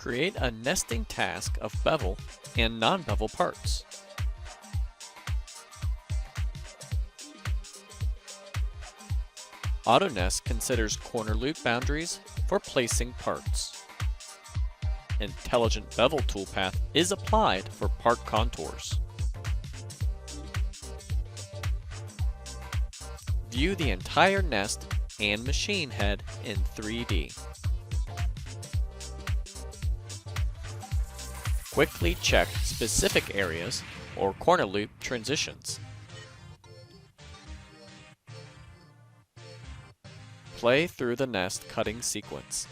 Create a nesting task of bevel and non-bevel parts. AutoNest considers corner loop boundaries for placing parts. Intelligent Bevel toolpath is applied for part contours. View the entire nest and machine head in 3D. Quickly check specific areas or corner loop transitions. Play through the nest cutting sequence.